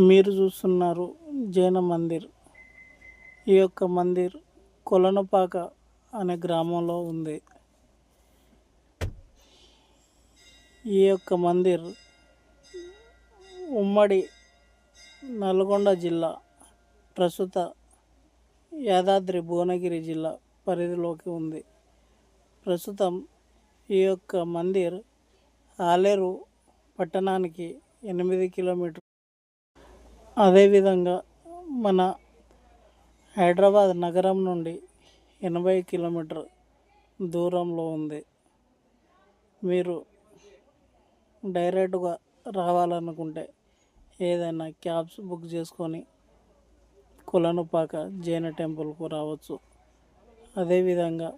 మీరు చూస్తున్నారు జైన మందిర్. ఈ యొక్క మందిర్ కొలనుపాక అనే గ్రామంలో ఉంది. ఈ యొక్క మందిర్ ఉమ్మడి నల్గొండ జిల్లా, ప్రస్తుత యాదాద్రి భువనగిరి జిల్లా పరిధిలోకి ఉంది. ప్రస్తుతం ఈ యొక్క మందిర్ ఆలేరు పట్టణానికి 8 కిలోమీటర్లు, అదేవిధంగా మన హైదరాబాద్ నగరం నుండి 80 కిలోమీటర్ దూరంలో ఉంది. మీరు డైరెక్ట్గా రావాలనుకుంటే ఏదైనా క్యాబ్స్ బుక్ చేసుకొని కొలనుపాక జైన టెంపుల్కు రావచ్చు. అదేవిధంగా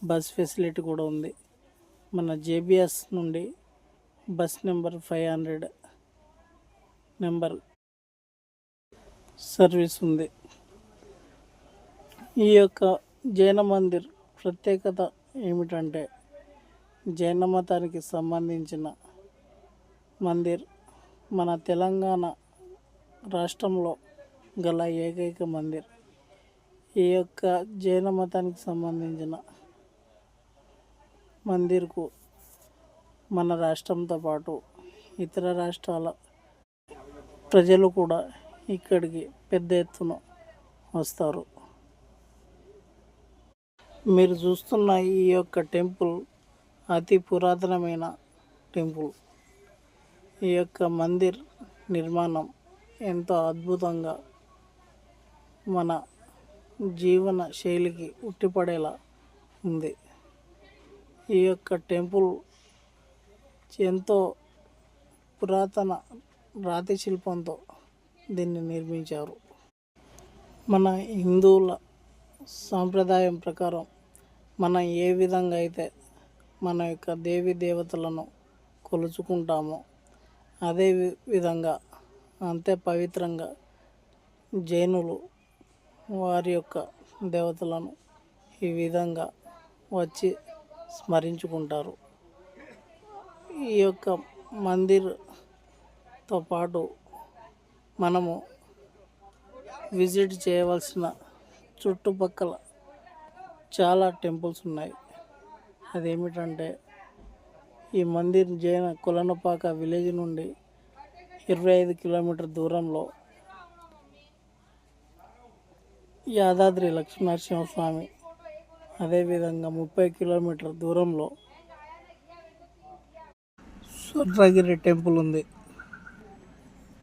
బస్ ఫెసిలిటీ కూడా ఉంది. మన జేబీఎస్ నుండి బస్ నెంబర్ 500 నెంబర్ సర్వీస్ ఉంది. ఈ యొక్క జైన మందిర్ ప్రత్యేకత ఏమిటంటే, జైన మతానికి సంబంధించిన మందిర్ మన తెలంగాణ రాష్ట్రంలో గల ఏకైక మందిర్. ఈ యొక్క జైన మతానికి సంబంధించిన మందిర్కు మన రాష్ట్రంతో పాటు ఇతర రాష్ట్రాల ప్రజలు కూడా ఇక్కడికి పెద్ద ఎత్తున వస్తారు. మీరు చూస్తున్న ఈ యొక్క టెంపుల్ అతి పురాతనమైన టెంపుల్. ఈ యొక్క మందిర్ నిర్మాణం ఎంతో అద్భుతంగా మన జీవన శైలికి ఉట్టిపడేలా ఉంది. ఈ యొక్క టెంపుల్ ఎంతో పురాతన రాతి శిల్పంతో దీన్ని నిర్మించారు. మన హిందువుల సాంప్రదాయం ప్రకారం మనం ఏ విధంగా అయితే మన యొక్క దేవీ దేవతలను కొలుచుకుంటామో అదే విధంగా అంతే పవిత్రంగా జైనులు వారి యొక్క దేవతలను ఈ విధంగా వచ్చి స్మరించుకుంటారు. ఈ యొక్క మందిర్తో పాటు మనము విజిట్ చేయవలసిన చుట్టుపక్కల చాలా టెంపుల్స్ ఉన్నాయి. అదేమిటంటే, ఈ మందిర్ జైన కొలనుపాక విలేజ్ నుండి 25 కిలోమీటర్ దూరంలో యాదాద్రి లక్ష్మీనరసింహస్వామి, అదేవిధంగా 30 కిలోమీటర్ దూరంలో స్వర్ణగిరి టెంపుల్ ఉంది.